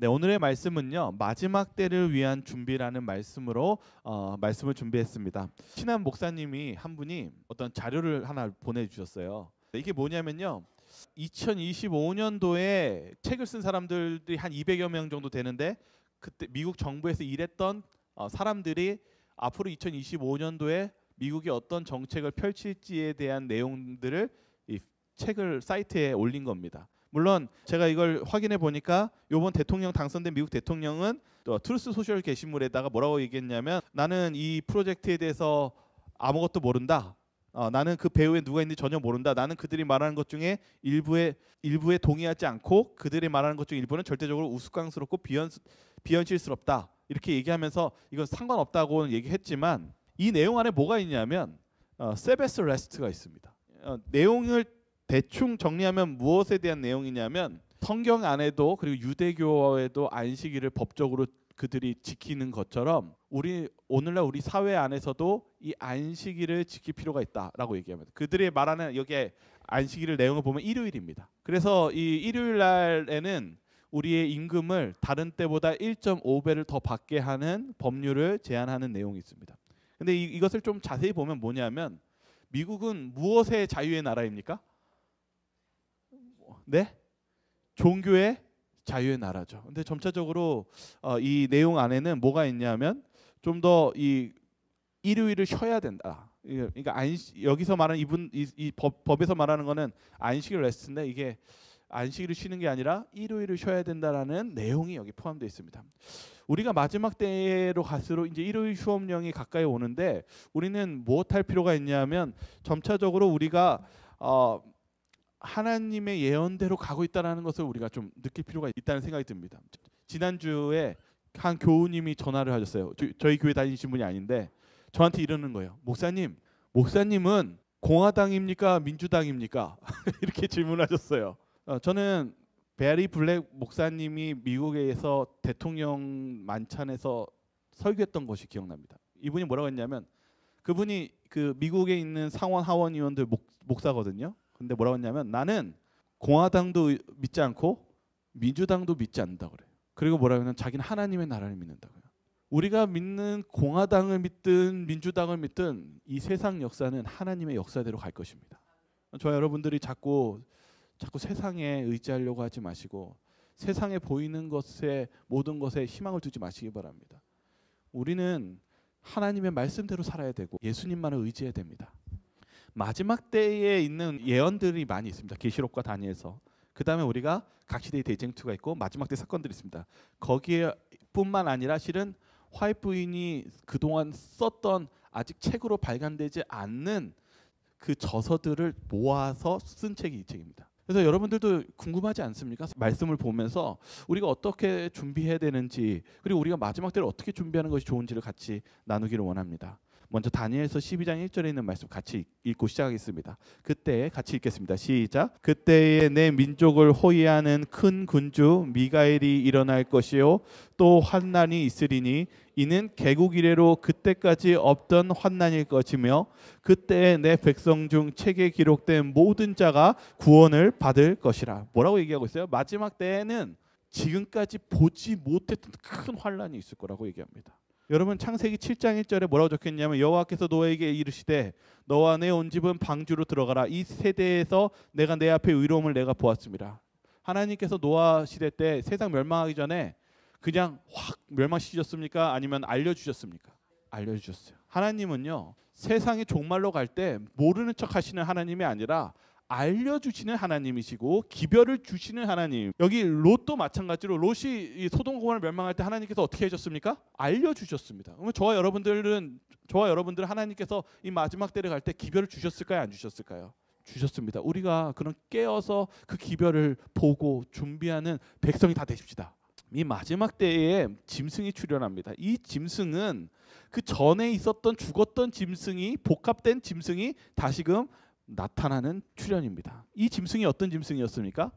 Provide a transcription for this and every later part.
네, 오늘의 말씀은요, 마지막 때를 위한 준비라는 말씀으로 말씀을 준비했습니다. 친한 목사님이 한 분이 어떤 자료를 하나 보내주셨어요. 이게 뭐냐면요, 2025년도에 책을 쓴 사람들이 한 200여 명 정도 되는데, 그때 미국 정부에서 일했던 사람들이 앞으로 2025년도에 미국이 어떤 정책을 펼칠지에 대한 내용들을 이 책을 사이트에 올린 겁니다. 물론 제가 이걸 확인해 보니까 이번 대통령 당선된 미국 대통령은 또 트루스 소셜 게시물에다가 뭐라고 얘기했냐면, 나는 이 프로젝트에 대해서 아무것도 모른다. 나는 그 배후에 누가 있는지 전혀 모른다. 나는 그들이 말하는 것 중에 일부에 동의하지 않고, 그들이 말하는 것 중 일부는 절대적으로 우스꽝스럽고 비현실스럽다. 이렇게 얘기하면서 이건 상관없다고 얘기했지만, 이 내용 안에 뭐가 있냐면 세베스 레스트가 있습니다. 내용을 대충 정리하면 무엇에 대한 내용이냐면, 성경 안에도 그리고 유대교에도 안식일을 법적으로 그들이 지키는 것처럼 오늘날 우리 사회 안에서도 이 안식일을 지킬 필요가 있다라고 얘기합니다. 그들이 말하는 여기에 안식일을 내용을 보면 일요일입니다. 그래서 이 일요일 날에는 우리의 임금을 다른 때보다 1.5배를 더 받게 하는 법률을 제안하는 내용이 있습니다. 근데 이것을 좀 자세히 보면 뭐냐면, 미국은 무엇의 자유의 나라입니까? 네? 종교의 자유의 나라죠. 근데 점차적으로 이 내용 안에는 뭐가 있냐면, 좀 더 이 일요일을 쉬어야 된다. 그러니까 여기서 말하는 이 법에서 말하는 거는 안식일 레스트인데, 이게 안식일을 쉬는 게 아니라 일요일을 쉬어야 된다라는 내용이 여기 포함되어 있습니다. 우리가 마지막 때로 갈수록 이제 일요일 휴업령이 가까이 오는데, 우리는 무엇할 필요가 있냐면, 점차적으로 우리가 하나님의 예언대로 가고 있다는 것을 우리가 좀 느낄 필요가 있다는 생각이 듭니다. 지난주에 한 교우님이 전화를 하셨어요. 저희 교회 다니신 분이 아닌데 저한테 이러는 거예요. 목사님은 공화당입니까 민주당입니까? 이렇게 질문하셨어요. 저는 베리 블랙 목사님이 미국에서 대통령 만찬에서 설교했던 것이 기억납니다. 이분이 뭐라고 했냐면, 그분이 그 미국에 있는 상원 하원 의원들 목사거든요. 근데 뭐라고 했냐면, 나는 공화당도 믿지 않고 민주당도 믿지 않는다고 그래요. 그리고 뭐라고 하면 자기는 하나님의 나라를 믿는다고요. 우리가 믿는 공화당을 믿든 민주당을 믿든 이 세상 역사는 하나님의 역사대로 갈 것입니다. 저와 여러분들이 자꾸 세상에 의지하려고 하지 마시고, 세상에 보이는 것에 모든 것에 희망을 두지 마시기 바랍니다. 우리는 하나님의 말씀대로 살아야 되고 예수님만을 의지해야 됩니다. 마지막 때에 있는 예언들이 많이 있습니다. 계시록과 다니엘서. 그 다음에 우리가 각시대의 대쟁투가 있고 마지막 때 사건들이 있습니다. 거기에 뿐만 아니라 실은 화이트 부인이 그동안 썼던 아직 책으로 발간되지 않는 그 저서들을 모아서 쓴 책이 이 책입니다. 그래서 여러분들도 궁금하지 않습니까? 말씀을 보면서 우리가 어떻게 준비해야 되는지, 그리고 우리가 마지막 때를 어떻게 준비하는 것이 좋은지를 같이 나누기를 원합니다. 먼저 다니엘서 12장 1절에 있는 말씀 같이 읽고 시작하겠습니다. 그때 같이 읽겠습니다. 시작. 그때에 내 민족을 호위하는 큰 군주 미가엘이 일어날 것이요 또 환난이 있으리니 이는 개국 이래로 그때까지 없던 환난일 것이며, 그때에 내 백성 중 책에 기록된 모든 자가 구원을 받을 것이라. 뭐라고 얘기하고 있어요? 마지막 때에는 지금까지 보지 못했던 큰 환난이 있을 거라고 얘기합니다. 여러분, 창세기 7장 1절에 뭐라고 적혀있냐면, 여호와께서 노아에게 이르시되 너와 내 온 집은 방주로 들어가라. 이 세대에서 내가 내 앞에 의로움을 내가 보았습니다. 하나님께서 노아 시대 때 세상 멸망하기 전에 그냥 확 멸망시키셨습니까? 아니면 알려주셨습니까? 알려주셨어요. 하나님은요, 세상이 종말로 갈 때 모르는 척 하시는 하나님이 아니라 알려주시는 하나님이시고 기별을 주시는 하나님. 여기 롯도 마찬가지로, 롯이 소돔 고모라 멸망할 때 하나님께서 어떻게 해줬습니까? 알려주셨습니다. 그러면 저와 여러분들은 하나님께서 이 마지막 때를 갈 때 기별을 주셨을까요? 안 주셨을까요? 주셨습니다. 우리가 그런 깨어서 그 기별을 보고 준비하는 백성이 다 되십시다. 이 마지막 때에 짐승이 출현합니다. 이 짐승은 그 전에 있었던 죽었던 짐승이 복합된 짐승이 다시금 나타나는 출현입니다. 이 짐승이 어떤 짐승이었습니까?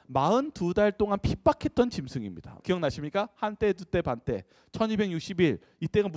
42달 동안 핍박했던 짐승입니다. 기억나십니까? 한때 두때 반때 1260일. 이때가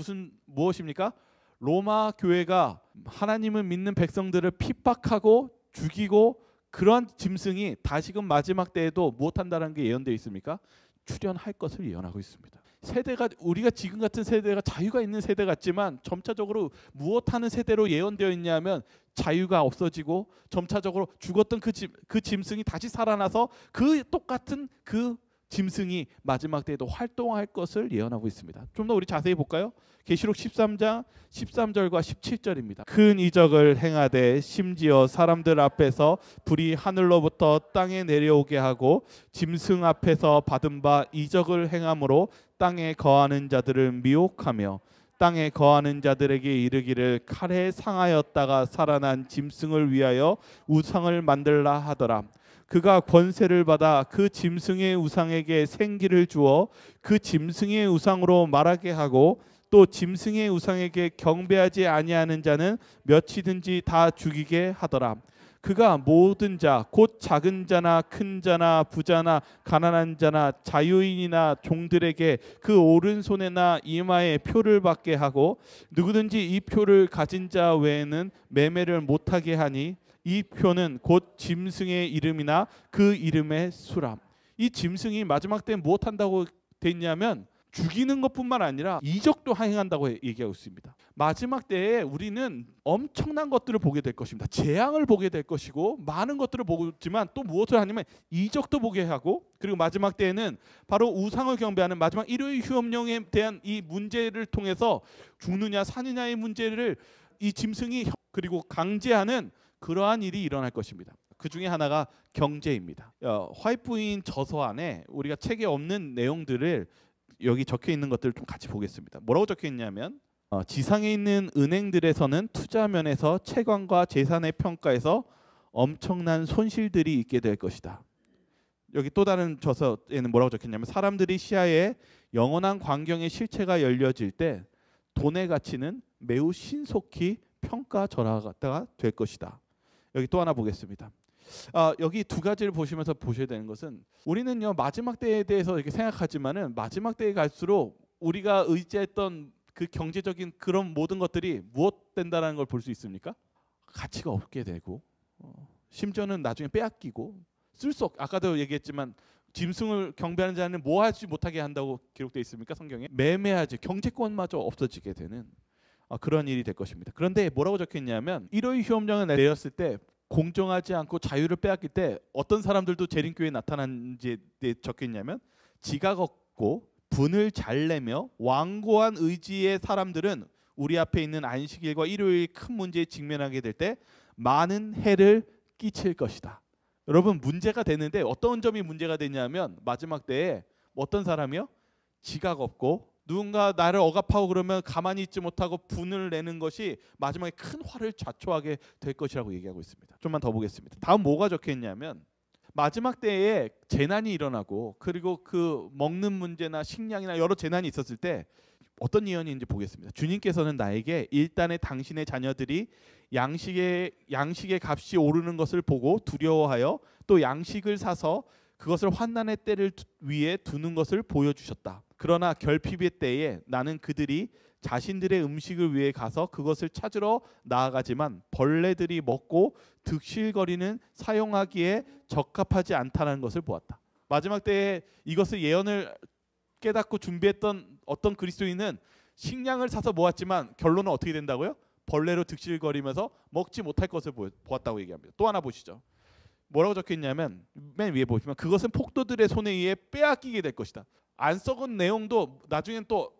무엇입니까? 로마 교회가 하나님을 믿는 백성들을 핍박하고 죽이고, 그런 짐승이 다시금 마지막 때에도 무엇한다는 게 예언되어 있습니까? 출현할 것을 예언하고 있습니다. 세대가 우리가 지금 같은 세대가 자유가 있는 세대 같지만 점차적으로 무엇하는 세대로 예언되어 있냐면 자유가 없어지고 점차적으로 죽었던 그 짐승이 다시 살아나서 그 똑같은 그 짐승이 마지막 때에도 활동할 것을 예언하고 있습니다. 좀 더 우리 자세히 볼까요? 계시록 13장 13절과 17절입니다. 큰 이적을 행하되 심지어 사람들 앞에서 불이 하늘로부터 땅에 내려오게 하고 짐승 앞에서 받은 바 이적을 행함으로 땅에 거하는 자들을 미혹하며 땅에 거하는 자들에게 이르기를 칼에 상하였다가 살아난 짐승을 위하여 우상을 만들라 하더라. 그가 권세를 받아 그 짐승의 우상에게 생기를 주어 그 짐승의 우상으로 말하게 하고 또 짐승의 우상에게 경배하지 아니하는 자는 몇이든지 다 죽이게 하더라. 그가 모든 자 곧 작은 자나 큰 자나 부자나 가난한 자나 자유인이나 종들에게 그 오른손에나 이마에 표를 받게 하고 누구든지 이 표를 가진 자 외에는 매매를 못하게 하니 이 표는 곧 짐승의 이름이나 그 이름의 수람. 이 짐승이 마지막 때에 무엇 한다고 돼 있냐면 죽이는 것뿐만 아니라 이적도 행한다고 얘기하고 있습니다. 마지막 때에 우리는 엄청난 것들을 보게 될 것입니다. 재앙을 보게 될 것이고 많은 것들을 보지만 또 무엇을 하냐면 이적도 보게 하고 그리고 마지막 때에는 바로 우상을 경배하는 마지막 일요일 휴업령에 대한 이 문제를 통해서 죽느냐 사느냐의 문제를 이 짐승이 그리고 강제하는 그러한 일이 일어날 것입니다. 그 중에 하나가 경제입니다. 화이트인 저서 안에 우리가 책에 없는 내용들을 여기 적혀 있는 것들을 좀 같이 보겠습니다. 뭐라고 적혀 있냐면 지상에 있는 은행들에서는 투자 면에서 채권과 재산의 평가에서 엄청난 손실들이 있게 될 것이다. 여기 또 다른 저서에는 뭐라고 적혔냐면 사람들이 시야에 영원한 광경의 실체가 열려질 때 돈의 가치는 매우 신속히 평가절하가 될 것이다. 여기 또 하나 보겠습니다. 여기 두 가지를 보시면서 보셔야 되는 것은 우리는요 마지막 때에 대해서 이렇게 생각하지만은 마지막 때에 갈수록 우리가 의지했던 그 경제적인 그런 모든 것들이 무엇 된다라는 걸 볼 수 있습니까? 가치가 없게 되고 심지어는 나중에 빼앗기고 아까도 얘기했지만 짐승을 경배하는 자는 뭐 하지 못하게 한다고 기록되어 있습니까? 성경에 매매하지 경제권마저 없어지게 되는 그런 일이 될 것입니다. 그런데 뭐라고 적혀있냐면 일요일 휴업령을 내렸을 때 공정하지 않고 자유를 빼앗길 때 어떤 사람들도 재림교회에 나타난지에 적혀있냐면 지각 없고 분을 잘 내며 완고한 의지의 사람들은 우리 앞에 있는 안식일과 일요일 큰 문제에 직면하게 될 때 많은 해를 끼칠 것이다. 여러분 문제가 되는데 어떤 점이 문제가 되냐면 마지막 때에 어떤 사람이요? 지각 없고 누군가 나를 억압하고 그러면 가만히 있지 못하고 분을 내는 것이 마지막에 큰 화를 자초하게 될 것이라고 얘기하고 있습니다. 좀만 더 보겠습니다. 다음 뭐가 적혀있냐면 마지막 때에 재난이 일어나고 그리고 그 먹는 문제나 식량이나 여러 재난이 있었을 때 어떤 예언인지 보겠습니다. 주님께서는 나에게 일단의 당신의 자녀들이 양식의 값이 오르는 것을 보고 두려워하여 또 양식을 사서 그것을 환난의 때를 위해 두는 것을 보여주셨다. 그러나 결핍의 때에 나는 그들이 자신들의 음식을 위해 가서 그것을 찾으러 나아가지만 벌레들이 먹고 득실거리는 사용하기에 적합하지 않다는 것을 보았다. 마지막 때에 이것을 예언을 깨닫고 준비했던 어떤 그리스도인은 식량을 사서 모았지만 결론은 어떻게 된다고요? 벌레로 득실거리면서 먹지 못할 것을 보았다고 얘기합니다. 또 하나 보시죠. 뭐라고 적혀있냐면 맨 위에 보시면 그것은 폭도들의 손에 의해 빼앗기게 될 것이다. 안 썩은 내용도 나중엔 또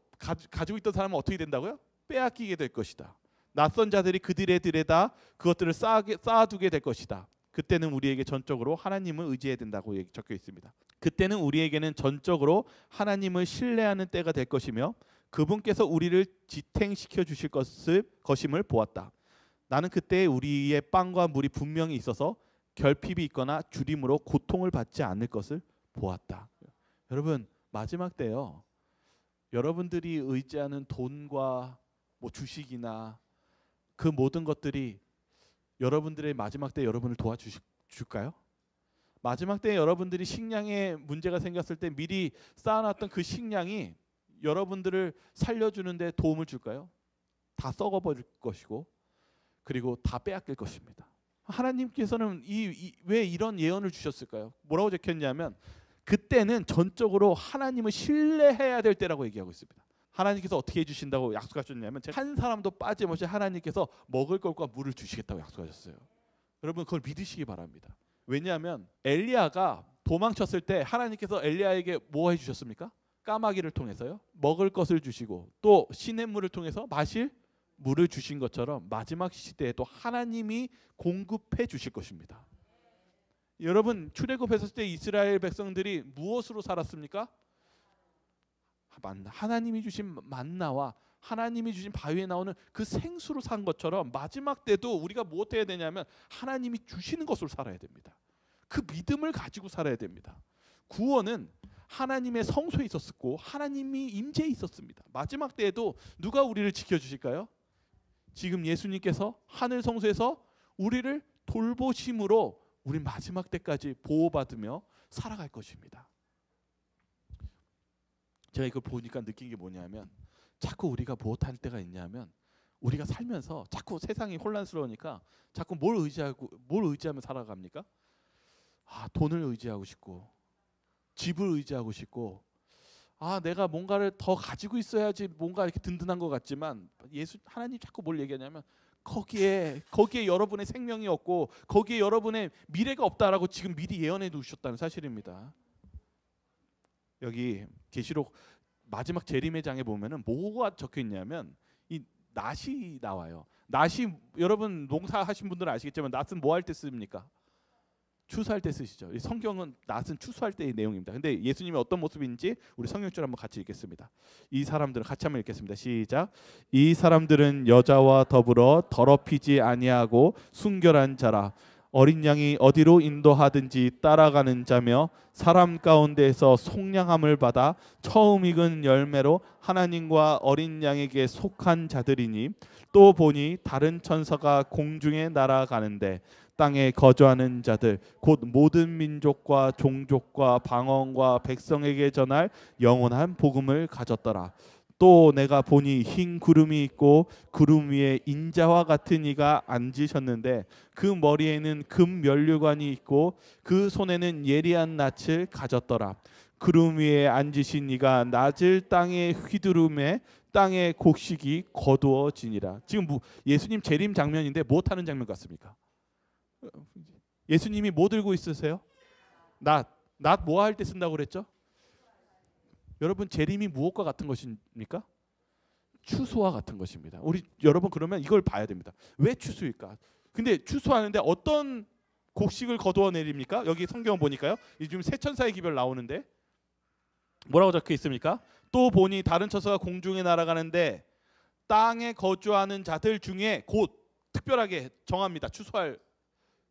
가지고 있던 사람은 어떻게 된다고요? 빼앗기게 될 것이다. 낯선 자들이 그들의 들에다 그것들을 쌓아두게 될 것이다. 그때는 우리에게 전적으로 하나님을 의지해야 된다고 적혀 있습니다. 그때는 우리에게는 전적으로 하나님을 신뢰하는 때가 될 것이며 그분께서 우리를 지탱시켜 주실 것임을 보았다. 나는 그때 우리의 빵과 물이 분명히 있어서 결핍이 있거나 주림으로 고통을 받지 않을 것을 보았다. 여러분 마지막 때요. 여러분들이 의지하는 돈과 뭐 주식이나 그 모든 것들이 여러분들의 마지막 때 여러분을 도와줄까요? 마지막 때 여러분들이 식량에 문제가 생겼을 때 미리 쌓아놨던 그 식량이 여러분들을 살려주는 데 도움을 줄까요? 다 썩어버릴 것이고 그리고 다 빼앗길 것입니다. 하나님께서는 왜 이런 예언을 주셨을까요? 뭐라고 적혔냐면 그때는 전적으로 하나님을 신뢰해야 될 때라고 얘기하고 있습니다. 하나님께서 어떻게 해주신다고 약속하셨냐면 한 사람도 빠짐없이 하나님께서 먹을 것과 물을 주시겠다고 약속하셨어요. 여러분 그걸 믿으시기 바랍니다. 왜냐하면 엘리야가 도망쳤을 때 하나님께서 엘리야에게 뭐 해주셨습니까? 까마귀를 통해서요. 먹을 것을 주시고 또 시냇물을 통해서 마실 물을 주신 것처럼 마지막 시대에도 하나님이 공급해 주실 것입니다. 여러분 출애굽했을 때 이스라엘 백성들이 무엇으로 살았습니까? 하나님이 주신 만나와 하나님이 주신 바위에 나오는 그 생수로 산 것처럼 마지막 때도 우리가 무엇 해야 되냐면 하나님이 주시는 것으로 살아야 됩니다. 그 믿음을 가지고 살아야 됩니다. 구원은 하나님의 성소에 있었고 하나님이 임재에 있었습니다. 마지막 때에도 누가 우리를 지켜주실까요? 지금 예수님께서 하늘 성소에서 우리를 돌보심으로 우리 마지막 때까지 보호받으며 살아갈 것입니다. 제가 이걸 보니까 느낀 게 뭐냐면 자꾸 우리가 무엇할 때가 있냐면 우리가 살면서 자꾸 세상이 혼란스러우니까 자꾸 뭘 의지하면 살아갑니까? 돈을 의지하고 싶고 집을 의지하고 싶고 내가 뭔가를 더 가지고 있어야지 뭔가 이렇게 든든한 것 같지만 하나님 자꾸 뭘 얘기하냐면 거기에 여러분의 생명이 없고 거기에 여러분의 미래가 없다라고 지금 미리 예언해 두셨다는 사실입니다. 여기 계시록 마지막 재림의 장에 보면은 뭐가 적혀 있냐면 이 낫이 나와요. 낫이 여러분 농사하신 분들은 아시겠지만 낫은 뭐 할 때 씁니까? 추수할 때 쓰시죠. 이 성경은 낫은 추수할 때의 내용입니다. 근데 예수님이 어떤 모습인지 우리 성경줄 한번 같이 읽겠습니다. 이 사람들은 같이 한번 읽겠습니다. 시작. 이 사람들은 여자와 더불어 더럽히지 아니하고 순결한 자라. 어린 양이 어디로 인도하든지 따라가는 자며 사람 가운데에서 속량함을 받아 처음 익은 열매로 하나님과 어린 양에게 속한 자들이니 또 보니 다른 천사가 공중에 날아가는데 땅에 거주하는 자들 곧 모든 민족과 종족과 방언과 백성에게 전할 영원한 복음을 가졌더라. 또 내가 보니 흰 구름이 있고 구름 위에 인자와 같은 이가 앉으셨는데 그 머리에는 금 면류관이 있고 그 손에는 예리한 낯을 가졌더라. 구름 위에 앉으신 이가 낯을 땅에 휘두르매 땅의 곡식이 거두어지니라. 지금 예수님 재림 장면인데 무엇하는 장면 같습니까? 예수님이 뭐 들고 있으세요? 낫 뭐 할 때 쓴다고 그랬죠? 여러분 재림이 무엇과 같은 것입니까? 추수와 같은 것입니다. 여러분 그러면 이걸 봐야 됩니다. 왜 추수일까? 근데 추수하는데 어떤 곡식을 거두어 내립니까? 여기 성경 보니까요. 지금 세 천사의 기별 나오는데 뭐라고 적혀 있습니까? 또 보니 다른 천사가 공중에 날아가는데 땅에 거주하는 자들 중에 곧 특별하게 정합니다. 추수할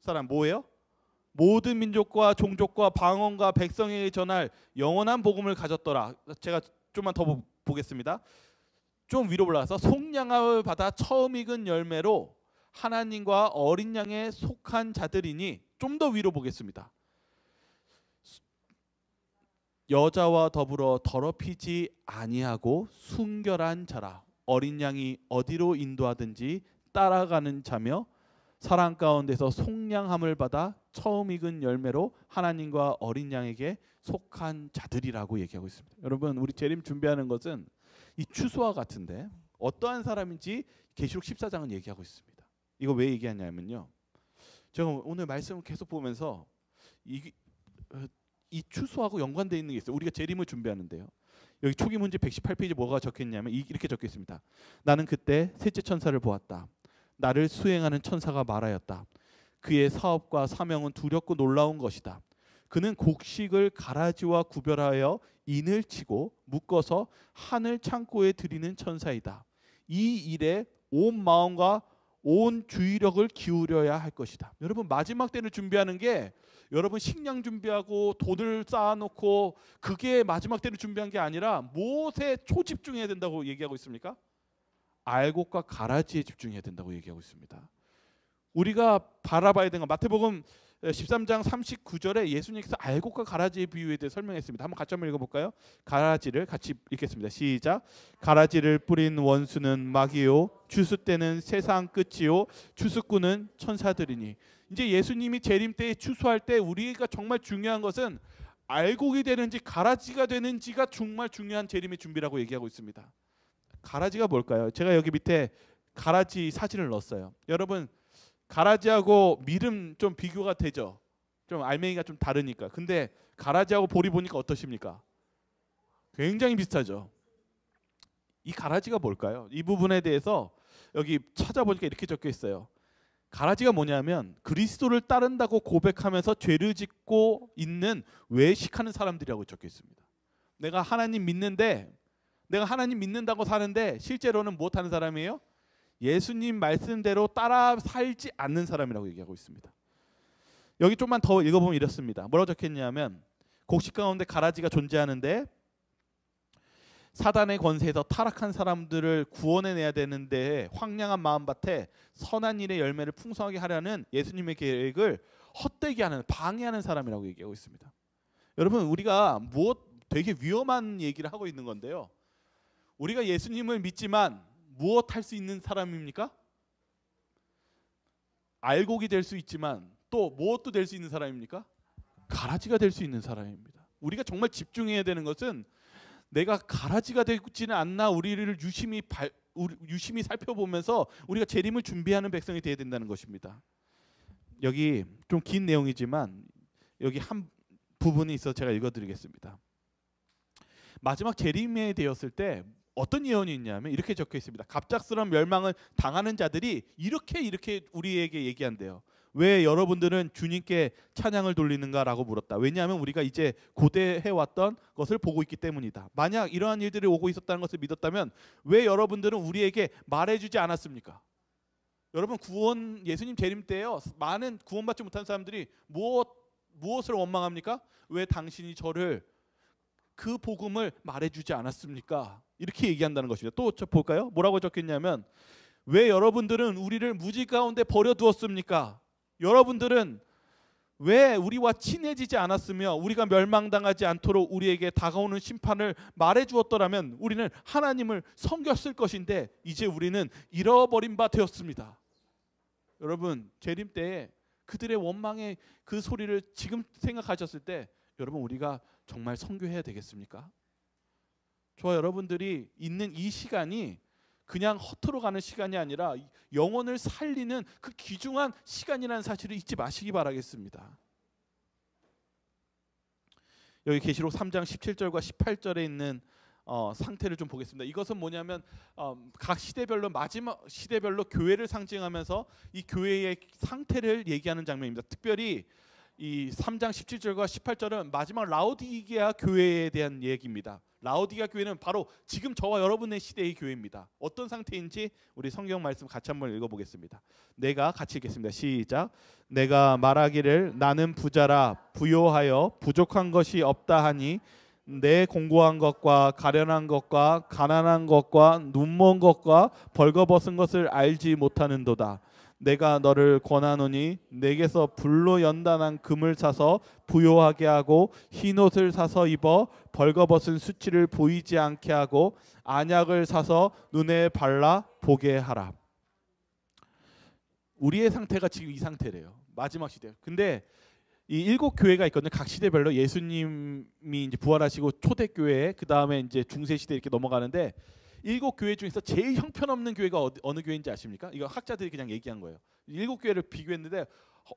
사람 뭐예요? 모든 민족과 종족과 방언과 백성에게 전할 영원한 복음을 가졌더라. 제가 좀만 더 보겠습니다. 좀 위로 올라가서 속량함을 받아 처음 익은 열매로 하나님과 어린 양에 속한 자들이니 좀 더 위로 보겠습니다. 여자와 더불어 더럽히지 아니하고 순결한 자라. 어린 양이 어디로 인도하든지 따라가는 자며 사랑 가운데서 속량함을 받아 처음 익은 열매로 하나님과 어린 양에게 속한 자들이라고 얘기하고 있습니다. 여러분 우리 재림 준비하는 것은 이 추수와 같은데 어떠한 사람인지 계시록 14장은 얘기하고 있습니다. 이거 왜 얘기하냐면요. 제가 오늘 말씀을 계속 보면서 이 추수하고 연관되어 있는 게 있어요. 우리가 재림을 준비하는데요. 여기 초기 문제 118페이지 뭐가 적혀있냐면 이렇게 적혀 있습니다. 나는 그때 셋째 천사를 보았다. 나를 수행하는 천사가 말하였다. 그의 사업과 사명은 두렵고 놀라운 것이다. 그는 곡식을 가라지와 구별하여 인을 치고 묶어서 하늘 창고에 들이는 천사이다. 이 일에 온 마음과 온 주의력을 기울여야 할 것이다. 여러분 마지막 때를 준비하는 게 여러분 식량 준비하고 돈을 쌓아놓고 그게 마지막 때를 준비한 게 아니라 무엇에 초집중해야 된다고 얘기하고 있습니까? 알곡과 가라지에 집중해야 된다고 얘기하고 있습니다. 우리가 바라봐야 되는 건 마태복음 13장 39절에 예수님께서 알곡과 가라지의 비유에 대해 설명했습니다. 한번 같이 한번 읽어볼까요? 가라지를 같이 읽겠습니다. 시작. 가라지를 뿌린 원수는 마귀요 추수 때는 세상 끝이요 추수꾼은 천사들이니. 이제 예수님이 재림 때 추수할 때 우리가 정말 중요한 것은 알곡이 되는지 가라지가 되는지가 정말 중요한 재림의 준비라고 얘기하고 있습니다. 가라지가 뭘까요? 제가 여기 밑에 가라지 사진을 넣었어요. 여러분, 가라지하고 밀은 좀 비교가 되죠. 좀 알맹이가 좀 다르니까. 근데 가라지하고 보리 보니까 어떠십니까? 굉장히 비슷하죠. 이 가라지가 뭘까요? 이 부분에 대해서 여기 찾아보니까 이렇게 적혀 있어요. 가라지가 뭐냐면 그리스도를 따른다고 고백하면서 죄를 짓고 있는 외식하는 사람들이라고 적혀 있습니다. 내가 하나님 믿는다고 사는데 실제로는 못하는 사람이에요? 예수님 말씀대로 따라 살지 않는 사람이라고 얘기하고 있습니다. 여기 좀만 더 읽어보면 이렇습니다. 뭐라고 적혔냐면 곡식 가운데 가라지가 존재하는데 사단의 권세에서 타락한 사람들을 구원해내야 되는데 황량한 마음밭에 선한 일의 열매를 풍성하게 하려는 예수님의 계획을 헛되게 하는, 방해하는 사람이라고 얘기하고 있습니다. 여러분, 우리가 되게 위험한 얘기를 하고 있는 건데요. 우리가 예수님을 믿지만 무엇 할 수 있는 사람입니까? 알곡이 될 수 있지만 또 무엇도 될 수 있는 사람입니까? 가라지가 될 수 있는 사람입니다. 우리가 정말 집중해야 되는 것은 내가 가라지가 되지는 않나 우리를 유심히 살펴보면서 우리가 재림을 준비하는 백성이 되어야 된다는 것입니다. 여기 좀 긴 내용이지만 여기 한 부분이 있어서 제가 읽어드리겠습니다. 마지막 재림에 되었을 때 어떤 예언이 있냐면 이렇게 적혀 있습니다. 갑작스러운 멸망을 당하는 자들이 이렇게 우리에게 얘기한대요. 왜 여러분들은 주님께 찬양을 돌리는가라고 물었다. 왜냐하면 우리가 이제 고대해왔던 것을 보고 있기 때문이다. 만약 이러한 일들이 오고 있었다는 것을 믿었다면 왜 여러분들은 우리에게 말해주지 않았습니까? 여러분, 예수님 재림 때요, 많은 구원받지 못한 사람들이 무엇을 원망합니까? 왜 당신이 저를 그 복음을 말해주지 않았습니까? 이렇게 얘기한다는 것입니다. 또 볼까요? 뭐라고 적혔냐면 왜 여러분들은 우리를 무지 가운데 버려두었습니까? 여러분들은 왜 우리와 친해지지 않았으며 우리가 멸망당하지 않도록 우리에게 다가오는 심판을 말해주었더라면 우리는 하나님을 섬겼을 것인데 이제 우리는 잃어버린 바 되었습니다. 여러분, 재림 때에 그들의 원망의 그 소리를 지금 생각하셨을 때 여러분, 우리가 정말 선교해야 되겠습니까? 저와 여러분들이 있는 이 시간이 그냥 허투루 가는 시간이 아니라 영혼을 살리는 그 귀중한 시간이라는 사실을 잊지 마시기 바라겠습니다. 여기 계시록 3장 17절과 18절에 있는 상태를 좀 보겠습니다. 이것은 뭐냐면 각 마지막 시대별로 교회를 상징하면서 이 교회의 상태를 얘기하는 장면입니다. 특별히 이 3장 17절과 18절은 마지막 라오디게아 교회에 대한 얘기입니다. 라오디게아 교회는 바로 지금 저와 여러분의 시대의 교회입니다. 어떤 상태인지 우리 성경 말씀 같이 한번 읽어보겠습니다. 내가 같이 읽겠습니다. 시작. 내가 말하기를 나는 부자라 부요하여 부족한 것이 없다 하니 내 공고한 것과 가련한 것과 가난한 것과 눈먼 것과 벌거벗은 것을 알지 못하는도다. 내가 너를 권하노니 내게서 불로 연단한 금을 사서 부요하게 하고 흰옷을 사서 입어 벌거벗은 수치를 보이지 않게 하고 안약을 사서 눈에 발라 보게 하라. 우리의 상태가 지금 이 상태래요. 마지막 시대. 근데 이 7교회가 있거든요. 각 시대별로 예수님이 이제 부활하시고 초대교회, 그 다음에 이제 중세시대 이렇게 넘어가는데 7교회 중에서 제일 형편없는 교회가 어느 교회인지 아십니까? 이거 학자들이 그냥 얘기한 거예요. 7교회를 비교했는데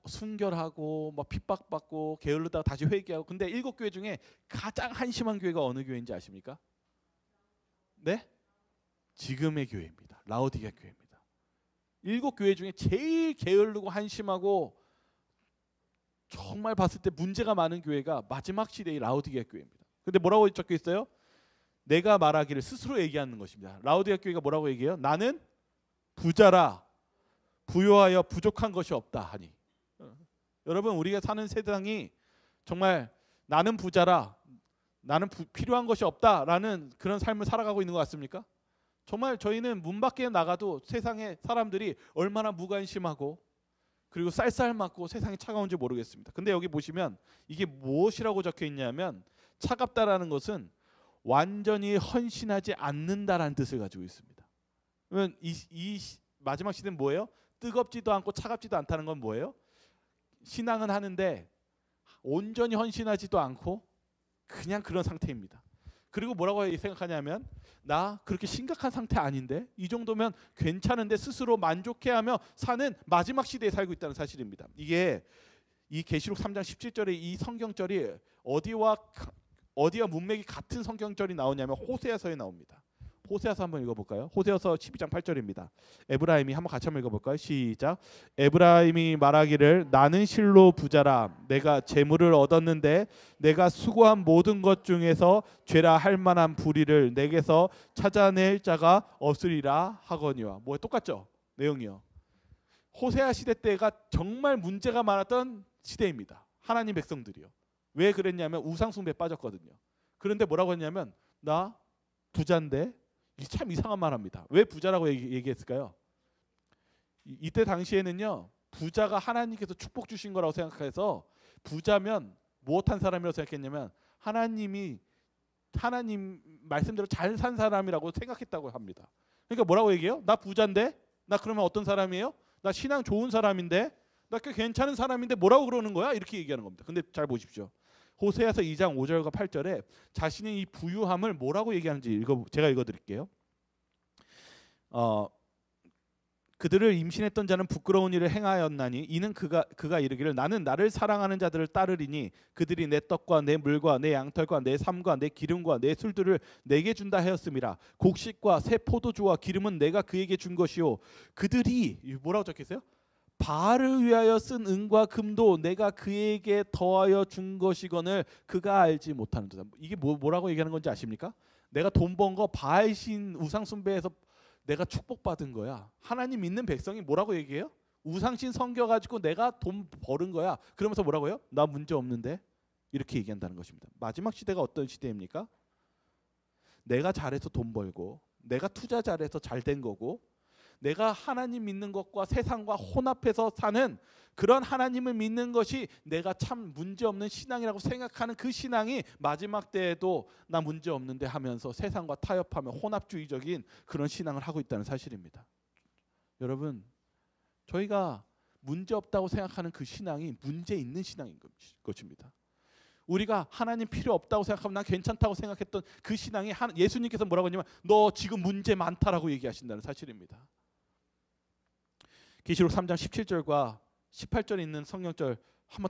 순결하고 막 핍박받고 게을르다가 다시 회개하고, 근데 7교회 중에 가장 한심한 교회가 어느 교회인지 아십니까? 네? 지금의 교회입니다. 라오디게아 교회입니다. 7교회 중에 제일 게을르고 한심하고 정말 봤을 때 문제가 많은 교회가 마지막 시대의 라오디게아 교회입니다. 근데 뭐라고 적혀 있어요? 내가 말하기를, 스스로 얘기하는 것입니다. 라오디게아 교회가 뭐라고 얘기해요? 나는 부자라 부요하여 부족한 것이 없다 하니. 여러분, 우리가 사는 세상이 정말 나는 부자라 나는 필요한 것이 없다라는 그런 삶을 살아가고 있는 것 같습니까? 정말 저희는 문 밖에 나가도 세상에 사람들이 얼마나 무관심하고 그리고 쌀쌀맞고 세상이 차가운지 모르겠습니다. 근데 여기 보시면 이게 무엇이라고 적혀 있냐면 차갑다라는 것은 완전히 헌신하지 않는다라는 뜻을 가지고 있습니다. 그러면 이 마지막 시대는 뭐예요? 뜨겁지도 않고 차갑지도 않다는 건 뭐예요? 신앙은 하는데 온전히 헌신하지도 않고 그냥 그런 상태입니다. 그리고 뭐라고 생각하냐면 나 그렇게 심각한 상태 아닌데 이 정도면 괜찮은데 스스로 만족해하며 사는 마지막 시대에 살고 있다는 사실입니다. 이게 이 계시록 3장 17절에 이 성경절이 어디와 문맥이 같은 성경절이 나오냐면 호세아서에 나옵니다. 호세아서 한번 읽어볼까요? 호세아서 12장 8절입니다. 에브라임이 한번 같이 한번 읽어볼까요? 시작. 에브라임이 말하기를 나는 실로 부자라 내가 재물을 얻었는데 내가 수고한 모든 것 중에서 죄라 할 만한 불의를 내게서 찾아낼 자가 없으리라 하거니와. 뭐 똑같죠? 내용이요. 호세아 시대 때가 정말 문제가 많았던 시대입니다. 하나님 백성들이요. 왜 그랬냐면 우상 숭배에 빠졌거든요. 그런데 뭐라고 했냐면 나 부자인데 이게 참 이상한 말합니다. 왜 부자라고 얘기했을까요? 이때 당시에는요 부자가 하나님께서 축복 주신 거라고 생각해서 부자면 무엇한 사람이라고 생각했냐면 하나님 말씀대로 잘 산 사람이라고 생각했다고 합니다. 그러니까 뭐라고 얘기해요? 나 부자인데 나 그러면 어떤 사람이에요? 나 신앙 좋은 사람인데 나 꽤 괜찮은 사람인데 뭐라고 그러는 거야? 이렇게 얘기하는 겁니다. 근데 잘 보십시오. 호세아서 2장 5절과 8절에 자신의 이 부유함을 뭐라고 얘기하는지 제가 읽어드릴게요. 그들을 임신했던 자는 부끄러운 일을 행하였나니 이는 그가 이르기를 나는 나를 사랑하는 자들을 따르리니 그들이 내 떡과 내 물과 내 양털과 내 삶과 내 기름과 내 술들을 내게 준다 하였음이라. 곡식과 새 포도주와 기름은 내가 그에게 준 것이요 그들이 뭐라고 적혀있어요? 바알을 위하여 쓴 은과 금도 내가 그에게 더하여 준 것이거늘 그가 알지 못하는도다. 이게 뭐라고 얘기하는 건지 아십니까? 내가 돈 번 거 바알 신 우상 숭배에서 내가 축복받은 거야. 하나님 믿는 백성이 뭐라고 얘기해요? 우상신 섬겨가지고 내가 돈 버는 거야. 그러면서 뭐라고 해요? 나 문제 없는데? 이렇게 얘기한다는 것입니다. 마지막 시대가 어떤 시대입니까? 내가 잘해서 돈 벌고 내가 투자 잘해서 잘 된 거고 내가 하나님 믿는 것과 세상과 혼합해서 사는 그런 하나님을 믿는 것이 내가 참 문제없는 신앙이라고 생각하는 그 신앙이 마지막 때에도 나 문제없는데 하면서 세상과 타협하며 혼합주의적인 그런 신앙을 하고 있다는 사실입니다. 여러분 저희가 문제없다고 생각하는 그 신앙이 문제있는 신앙인 것입니다. 우리가 하나님 필요 없다고 생각하면 난 괜찮다고 생각했던 그 신앙이 예수님께서 뭐라고 했냐면 너 지금 문제 많다라고 얘기하신다는 사실입니다. 계시록 3장 17절과 18절에 있는 성경절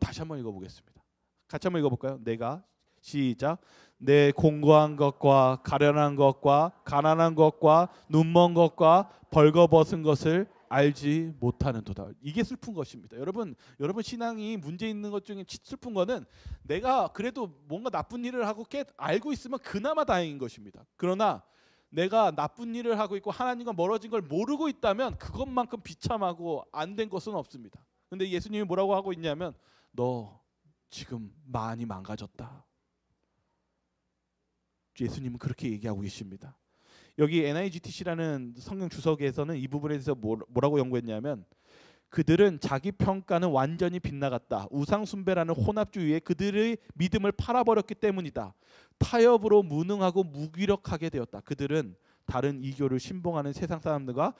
다시 한번 읽어보겠습니다. 같이 한번 읽어볼까요? 내가 시작. 내 공고한 것과 가련한 것과 가난한 것과 눈먼 것과 벌거벗은 것을 알지 못하는도다. 이게 슬픈 것입니다. 여러분 신앙이 문제 있는 것 중에 슬픈 거는 내가 그래도 뭔가 나쁜 일을 하고 알고 있으면 그나마 다행인 것입니다. 그러나 내가 나쁜 일을 하고 있고 하나님과 멀어진 걸 모르고 있다면 그것만큼 비참하고 안 된 것은 없습니다. 근데 예수님이 뭐라고 하고 있냐면 너 지금 많이 망가졌다. 예수님은 그렇게 얘기하고 계십니다. 여기 NIGTC라는 성경 주석에서는 이 부분에 대해서 뭐라고 연구했냐면 그들은 자기 평가는 완전히 빗나갔다. 우상 숭배라는 혼합주의에 그들의 믿음을 팔아버렸기 때문이다. 타협으로 무능하고 무기력하게 되었다. 그들은 다른 이교를 신봉하는 세상 사람들과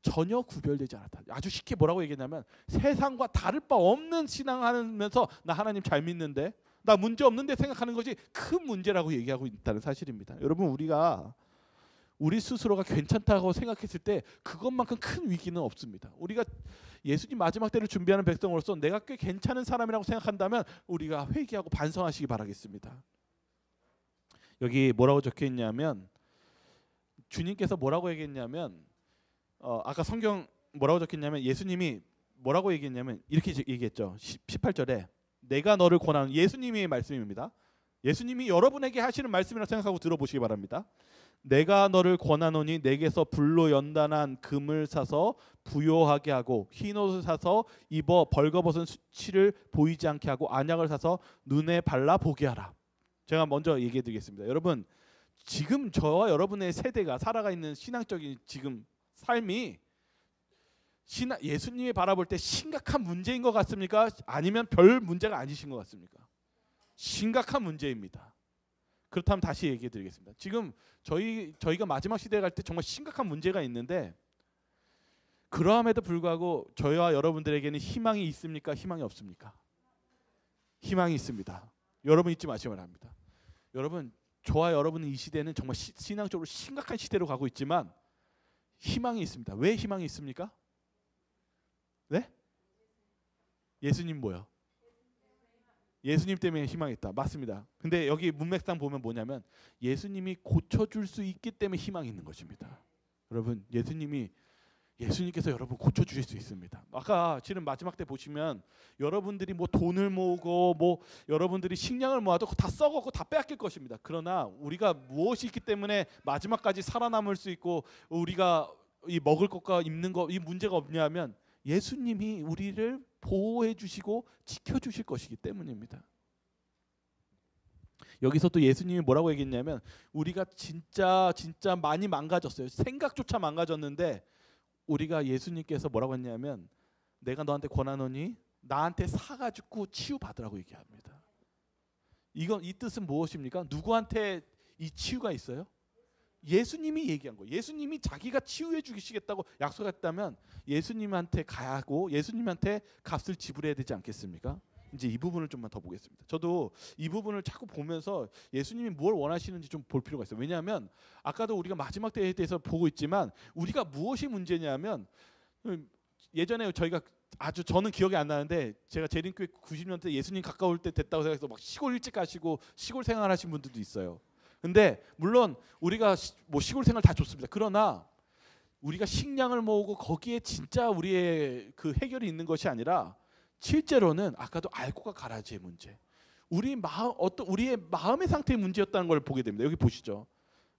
전혀 구별되지 않았다. 아주 쉽게 뭐라고 얘기했냐면 세상과 다를 바 없는 신앙하면서 나 하나님 잘 믿는데 나 문제 없는데 생각하는 것이 큰 문제라고 얘기하고 있다는 사실입니다. 여러분 우리가 우리 스스로가 괜찮다고 생각했을 때 그것만큼 큰 위기는 없습니다. 우리가 예수님 마지막 때를 준비하는 백성으로서 내가 꽤 괜찮은 사람이라고 생각한다면 우리가 회개하고 반성하시기 바라겠습니다. 여기 뭐라고 적혀있냐면 주님께서 뭐라고 얘기했냐면 아까 성경 뭐라고 적혔냐면 예수님이 뭐라고 얘기했냐면 이렇게 얘기했죠. 18절에 내가 너를 권하는 예수님의 말씀입니다. 예수님이 여러분에게 하시는 말씀이라고 생각하고 들어보시기 바랍니다. 내가 너를 권하노니 내게서 불로 연단한 금을 사서 부요하게 하고 흰옷을 사서 입어 벌거벗은 수치를 보이지 않게 하고 안약을 사서 눈에 발라 보게 하라. 제가 먼저 얘기해 드리겠습니다. 여러분 지금 저와 여러분의 세대가 살아가 있는 신앙적인 지금 삶이 예수님이 바라볼 때 심각한 문제인 것 같습니까? 아니면 별 문제가 아니신 것 같습니까? 심각한 문제입니다. 그렇다면 다시 얘기해 드리겠습니다. 지금 저희가 마지막 시대에 갈 때 정말 심각한 문제가 있는데 그러함에도 불구하고 저희와 여러분들에게는 희망이 있습니까? 희망이 없습니까? 희망이 있습니다. 여러분 잊지 마시기 바랍니다. 여러분, 저와 여러분은 이 시대는 정말 신앙적으로 심각한 시대로 가고 있지만 희망이 있습니다. 왜 희망이 있습니까? 네? 예수님 뭐요? 예수님 때문에 희망이 있다. 맞습니다. 근데 여기 문맥상 보면 뭐냐면 예수님이 고쳐줄 수 있기 때문에 희망이 있는 것입니다. 여러분, 예수님께서 여러분 고쳐주실 수 있습니다. 아까 지금 마지막 때 보시면 여러분들이 뭐 돈을 모으고 뭐 여러분들이 식량을 모아도 다 썩었고 다 빼앗길 것입니다. 그러나 우리가 무엇이 있기 때문에 마지막까지 살아남을 수 있고 우리가 이 먹을 것과 입는 것 이 문제가 없냐면 예수님이 우리를 보호해 주시고 지켜 주실 것이기 때문입니다. 여기서 또 예수님이 뭐라고 얘기했냐면 우리가 진짜 많이 망가졌어요. 생각조차 망가졌는데 우리가 예수님께서 뭐라고 했냐면 내가 너한테 권하노니 나한테 사가지고 치유받으라고 얘기합니다. 이 뜻은 무엇입니까? 누구한테 이 치유가 있어요? 예수님이 얘기한 거예요. 예수님이 자기가 치유해 주시겠다고 약속했다면 예수님한테 가야 하고 예수님한테 값을 지불해야 되지 않겠습니까? 이제 이 부분을 좀만 더 보겠습니다. 저도 이 부분을 자꾸 보면서 예수님이 뭘 원하시는지 좀 볼 필요가 있어요. 왜냐하면 아까도 우리가 마지막 때에 대해서 보고 있지만 우리가 무엇이 문제냐면 예전에 저희가 저는 기억이 안 나는데 제가 재림교회 90년대 예수님 가까울 때 됐다고 생각해서 막 시골 일찍 가시고 시골 생활하신 분들도 있어요. 근데 물론 우리가 뭐 시골 생활 다 좋습니다. 그러나 우리가 식량을 모으고 거기에 진짜 우리의 그 해결이 있는 것이 아니라 실제로는 아까도 알고가 가라지의 문제, 우리의 마음의 상태의 문제였다는 걸 보게 됩니다. 여기 보시죠.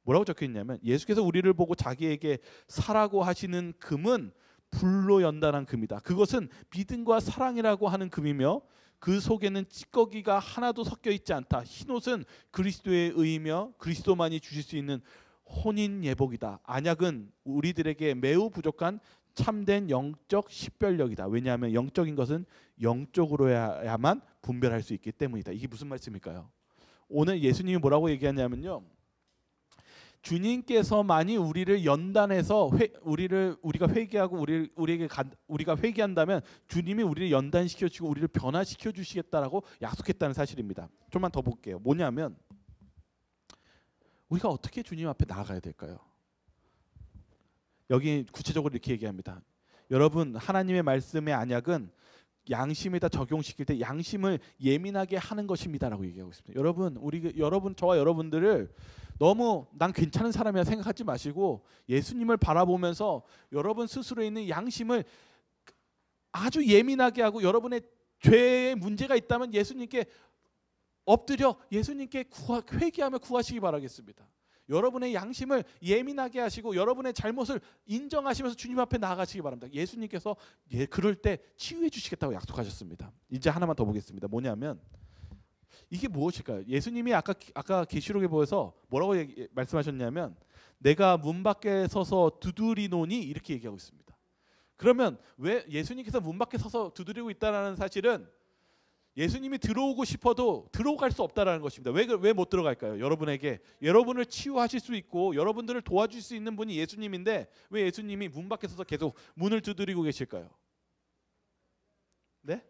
뭐라고 적혀 있냐면 예수께서 우리를 보고 자기에게 사라고 하시는 금은 불로 연단한 금이다. 그것은 믿음과 사랑이라고 하는 금이며 그 속에는 찌꺼기가 하나도 섞여 있지 않다. 흰옷은 그리스도의 의이며 그리스도만이 주실 수 있는 혼인 예복이다. 안약은 우리들에게 매우 부족한 참된 영적 식별력이다. 왜냐하면 영적인 것은 영적으로야만 분별할 수 있기 때문이다. 이게 무슨 말씀일까요? 오늘 예수님이 뭐라고 얘기하냐면요. 주님께서만이 우리를 연단해서 우리가 회개하고 우리가 회개한다면 주님이 우리를 연단시켜 주시고 우리를 변화시켜 주시겠다라고 약속했다는 사실입니다. 좀만 더 볼게요. 뭐냐면 우리가 어떻게 주님 앞에 나아가야 될까요? 여기 구체적으로 이렇게 얘기합니다. 여러분, 하나님의 말씀의 언약은 양심에다 적용시킬 때 양심을 예민하게 하는 것입니다라고 얘기하고 있습니다. 여러분 저와 여러분들을 너무 난 괜찮은 사람이라 생각하지 마시고 예수님을 바라보면서 여러분 스스로 있는 양심을 아주 예민하게 하고 여러분의 죄에 문제가 있다면 예수님께 엎드려 예수님께 회개하며 구하시기 바라겠습니다. 여러분의 양심을 예민하게 하시고 여러분의 잘못을 인정하시면서 주님 앞에 나아가시기 바랍니다. 예수님께서 그럴 때 치유해 주시겠다고 약속하셨습니다. 이제 하나만 더 보겠습니다. 뭐냐면 이게 무엇일까요? 예수님이 아까 계시록에 보여서 뭐라고 말씀하셨냐면 내가 문 밖에 서서 두드리노니 이렇게 얘기하고 있습니다. 그러면 왜 예수님께서 문 밖에 서서 두드리고 있다는 사실은 예수님이 들어오고 싶어도 들어갈 수 없다라는 것입니다. 왜 못 들어갈까요? 여러분을 치유하실 수 있고 여러분들을 도와줄 수 있는 분이 예수님인데 왜 예수님이 문 밖에 서서 계속 문을 두드리고 계실까요? 네?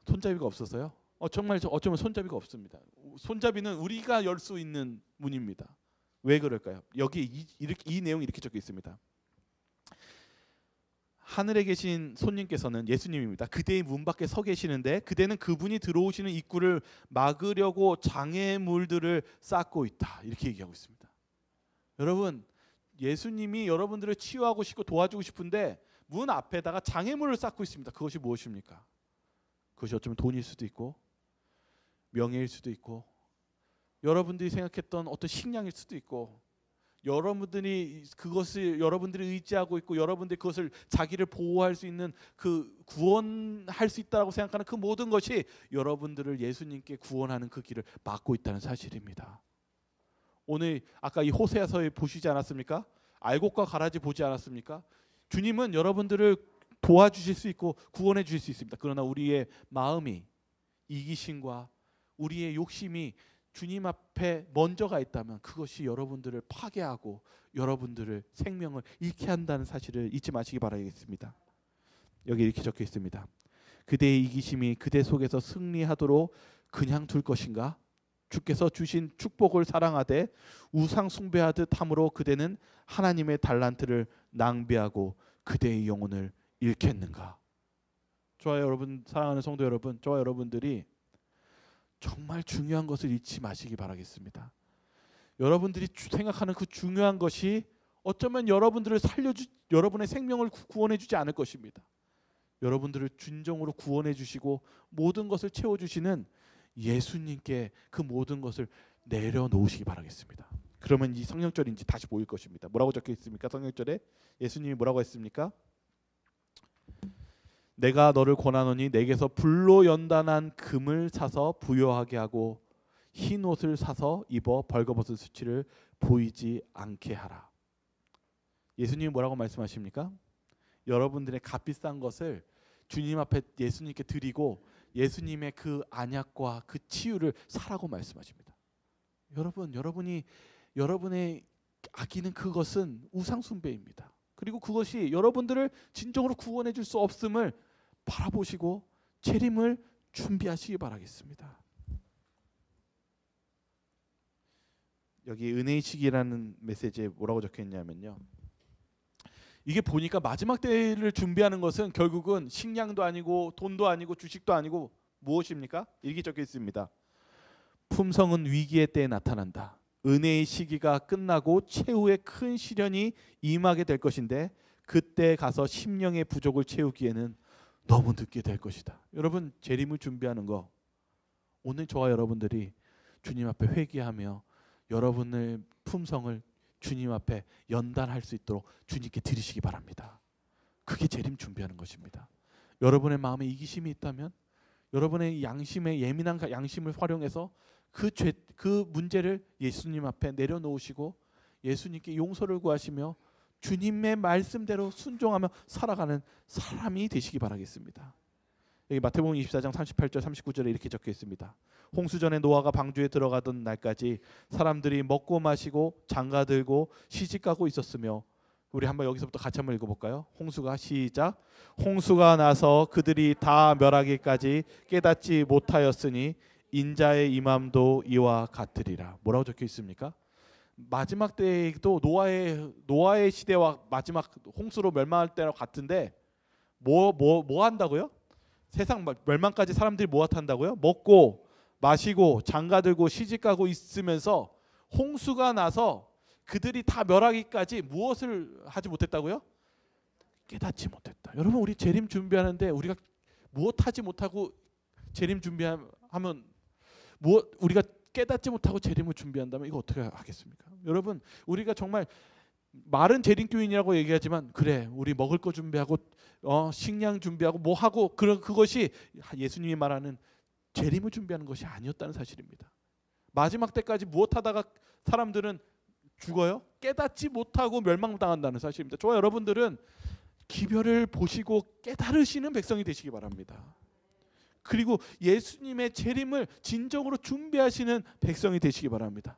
손잡이가 없어서요? 정말 어쩌면 손잡이가 없습니다. 손잡이는 우리가 열 수 있는 문입니다. 왜 그럴까요? 여기 이 내용이 이렇게 적혀 있습니다. 하늘에 계신 손님께서는 예수님입니다. 그대의 문 밖에 서 계시는데 그대는 그분이 들어오시는 입구를 막으려고 장애물들을 쌓고 있다. 이렇게 얘기하고 있습니다. 여러분, 예수님이 여러분들을 치유하고 싶고 도와주고 싶은데 문 앞에다가 장애물을 쌓고 있습니다. 그것이 무엇입니까? 그것이 어쩌면 돈일 수도 있고 명예일 수도 있고 여러분들이 생각했던 어떤 식량일 수도 있고 여러분들이 의지하고 있고 여러분들이 그것을 자기를 보호할 수 있는 그 구원할 수 있다라고 생각하는 그 모든 것이 여러분들을 예수님께 구원하는 그 길을 막고 있다는 사실입니다. 오늘 아까 이 호세아서에 보시지 않았습니까? 알곡과 가라지 보지 않았습니까? 주님은 여러분들을 도와주실 수 있고 구원해 주실 수 있습니다. 그러나 우리의 마음이 이기심과 우리의 욕심이 주님 앞에 먼저가 있다면 그것이 여러분들을 파괴하고 여러분들을 생명을 잃게 한다는 사실을 잊지 마시기 바라겠습니다. 여기 이렇게 적혀 있습니다. 그대의 이기심이 그대 속에서 승리하도록 그냥 둘 것인가? 주께서 주신 축복을 사랑하되 우상 숭배하듯 함으로 그대는 하나님의 달란트를 낭비하고 그대의 영혼을 잃겠는가. 저와 여러분, 사랑하는 성도 여러분, 저와 여러분들이 정말 중요한 것을 잊지 마시기 바라겠습니다. 여러분들이 생각하는 그 중요한 것이 어쩌면 여러분들을 여러분의 생명을 구원해 주지 않을 것입니다. 여러분들을 진정으로 구원해 주시고 모든 것을 채워 주시는 예수님께 그 모든 것을 내려놓으시기 바라겠습니다. 그러면 이 성령절인지 다시 보일 것입니다. 뭐라고 적혀 있습니까? 성령절에 예수님이 뭐라고 했습니까? 내가 너를 권하노니 내게서 불로 연단한 금을 사서 부요하게 하고 흰 옷을 사서 입어 벌거벗은 수치를 보이지 않게 하라. 예수님이 뭐라고 말씀하십니까? 여러분들의 값비싼 것을 주님 앞에 예수님께 드리고 예수님의 그 안약과 그 치유를 사라고 말씀하십니다. 여러분의 아끼는 그것은 우상 숭배입니다. 그리고 그것이 여러분들을 진정으로 구원해 줄 수 없음을 바라보시고 재림을 준비하시기 바라겠습니다. 여기 은혜의 시기라는 메시지에 뭐라고 적혀 있냐면요. 이게 보니까 마지막 때를 준비하는 것은 결국은 식량도 아니고 돈도 아니고 주식도 아니고 무엇입니까? 이렇게 적혀 있습니다. 품성은 위기의 때에 나타난다. 은혜의 시기가 끝나고 최후의 큰 시련이 임하게 될 것인데 그때 가서 심령의 부족을 채우기에는 너무 늦게 될 것이다. 여러분, 재림을 준비하는 거 오늘 저와 여러분들이 주님 앞에 회개하며 여러분의 품성을 주님 앞에 연단할 수 있도록 주님께 드리시기 바랍니다. 그게 재림 준비하는 것입니다. 여러분의 마음에 이기심이 있다면 여러분의 양심에 예민한 양심을 활용해서 그 문제를 예수님 앞에 내려놓으시고 예수님께 용서를 구하시며 주님의 말씀대로 순종하며 살아가는 사람이 되시기 바라겠습니다. 여기 마태복음 24장 38절 39절에 이렇게 적혀 있습니다. 홍수전에 노아가 방주에 들어가던 날까지 사람들이 먹고 마시고 장가들고 시집가고 있었으며, 우리 한번 여기서부터 같이 한번 읽어볼까요? 홍수가 시작. 홍수가 나서 그들이 다 멸하기까지 깨닫지 못하였으니 인자의 임함도 이와 같으리라. 뭐라고 적혀 있습니까? 마지막 때에도 노아의 시대와 마지막 홍수로 멸망할 때와 같은데 뭐 한다고요? 세상 멸망까지 사람들이 뭐 한다고요? 먹고 마시고 장가들고 시집가고 있으면서 홍수가 나서 그들이 다 멸하기까지 무엇을 하지 못했다고요? 깨닫지 못했다. 여러분, 우리 재림 준비하는데 우리가 무엇 하지 못하고 재림 준비하면 우리가 깨닫지 못하고 재림을 준비한다면 이거 어떻게 하겠습니까? 여러분, 우리가 정말 말은 재림교인이라고 얘기하지만 그래 우리 먹을 거 준비하고 식량 준비하고 뭐 하고 그것이 예수님이 말하는 재림을 준비하는 것이 아니었다는 사실입니다. 마지막 때까지 무엇하다가 사람들은 죽어요? 깨닫지 못하고 멸망당한다는 사실입니다. 저와 여러분들은 기별을 보시고 깨달으시는 백성이 되시기 바랍니다. 그리고 예수님의 재림을 진정으로 준비하시는 백성이 되시기 바랍니다.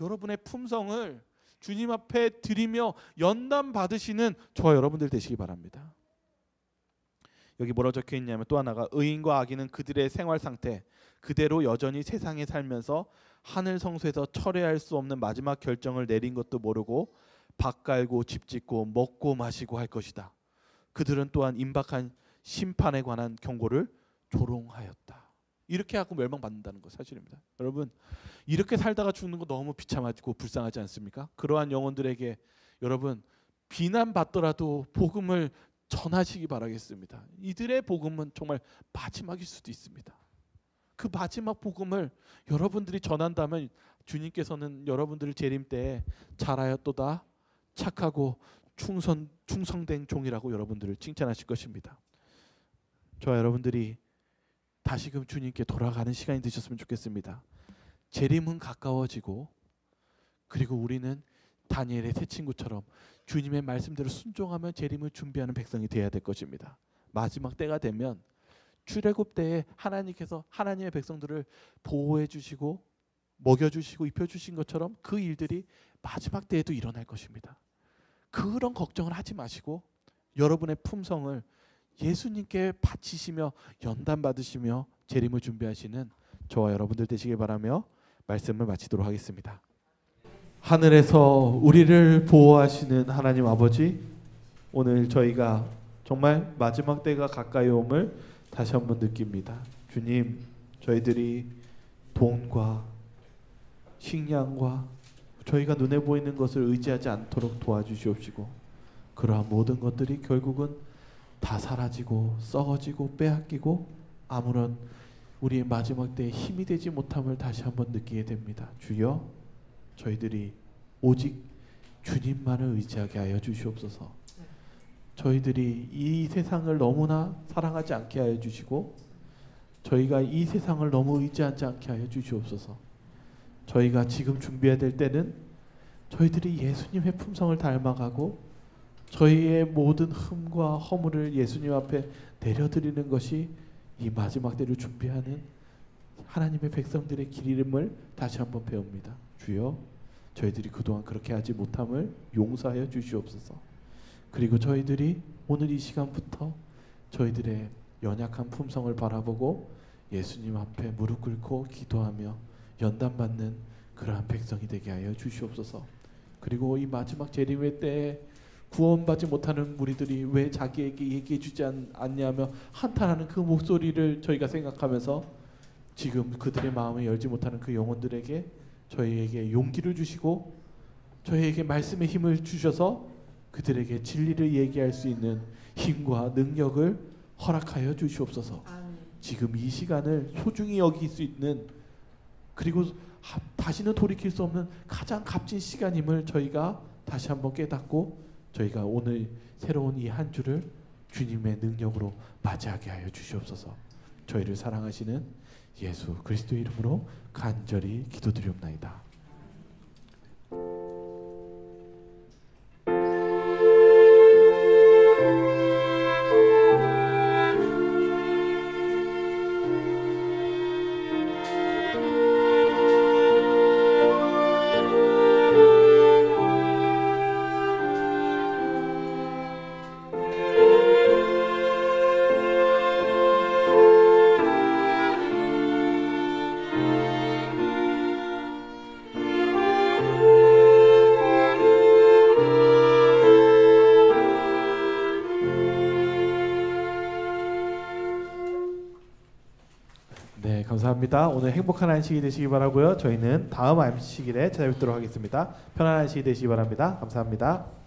여러분의 품성을 주님 앞에 드리며 연단 받으시는 저와 여러분들 되시기 바랍니다. 여기 뭐라고 적혀 있냐면 또 하나가 의인과 악인은 그들의 생활 상태 그대로 여전히 세상에 살면서 하늘 성소에서 철회할 수 없는 마지막 결정을 내린 것도 모르고 밭 갈고 집 짓고 먹고 마시고 할 것이다. 그들은 또한 임박한 심판에 관한 경고를 조롱하였다. 이렇게 하고 멸망받는다는 것 사실입니다. 여러분, 이렇게 살다가 죽는 거 너무 비참하고 불쌍하지 않습니까? 그러한 영혼들에게 여러분 비난받더라도 복음을 전하시기 바라겠습니다. 이들의 복음은 정말 마지막일 수도 있습니다. 그 마지막 복음을 여러분들이 전한다면 주님께서는 여러분들을 재림 때에 잘하였도다 착하고 충성된 종이라고 여러분들을 칭찬하실 것입니다. 저와 여러분들이 다시금 주님께 돌아가는 시간이 되셨으면 좋겠습니다. 재림은 가까워지고 그리고 우리는 다니엘의 세 친구처럼 주님의 말씀대로 순종하며 재림을 준비하는 백성이 되어야 될 것입니다. 마지막 때가 되면 출애굽 때에 하나님께서 하나님의 백성들을 보호해 주시고 먹여 주시고 입혀 주신 것처럼 그 일들이 마지막 때에도 일어날 것입니다. 그런 걱정을 하지 마시고 여러분의 품성을 예수님께 바치시며 연단 받으시며 재림을 준비하시는 저와 여러분들 되시길 바라며 말씀을 마치도록 하겠습니다. 하늘에서 우리를 보호하시는 하나님 아버지, 오늘 저희가 정말 마지막 때가 가까이 옴을 다시 한번 느낍니다. 주님, 저희들이 돈과 식량과 저희가 눈에 보이는 것을 의지하지 않도록 도와주시옵시고, 그러한 모든 것들이 결국은 다 사라지고 썩어지고 빼앗기고 아무런 우리의 마지막 때에 힘이 되지 못함을 다시 한번 느끼게 됩니다. 주여, 저희들이 오직 주님만을 의지하게 하여 주시옵소서. 저희들이 이 세상을 너무나 사랑하지 않게 하여 주시고, 저희가 이 세상을 너무 의지하지 않게 하여 주시옵소서. 저희가 지금 준비해야 될 때는 저희들이 예수님의 품성을 닮아가고 저희의 모든 흠과 허물을 예수님 앞에 내려드리는 것이 이 마지막 때를 준비하는 하나님의 백성들의 길임을 다시 한번 배웁니다. 주여, 저희들이 그동안 그렇게 하지 못함을 용서하여 주시옵소서. 그리고 저희들이 오늘 이 시간부터 저희들의 연약한 품성을 바라보고 예수님 앞에 무릎 꿇고 기도하며 연단받는 그러한 백성이 되게 하여 주시옵소서. 그리고 이 마지막 재림의 때에 구원받지 못하는 무리들이 왜 자기에게 얘기해 주지 않냐며 한탄하는 그 목소리를 저희가 생각하면서 지금 그들의 마음을 열지 못하는 그 영혼들에게 저희에게 용기를 주시고 저희에게 말씀의 힘을 주셔서 그들에게 진리를 얘기할 수 있는 힘과 능력을 허락하여 주시옵소서. 지금 이 시간을 소중히 여길 수 있는, 그리고 다시는 돌이킬 수 없는 가장 값진 시간임을 저희가 다시 한번 깨닫고 저희가 오늘 새로운 이 한 주를 주님의 능력으로 맞이하게 하여 주시옵소서. 저희를 사랑하시는 예수 그리스도의 이름으로 간절히 기도드리옵나이다. 네, 감사합니다. 오늘 행복한 안식이 되시기 바라고요. 저희는 다음 안식일에 찾아뵙도록 하겠습니다. 편안한 안식이 되시기 바랍니다. 감사합니다.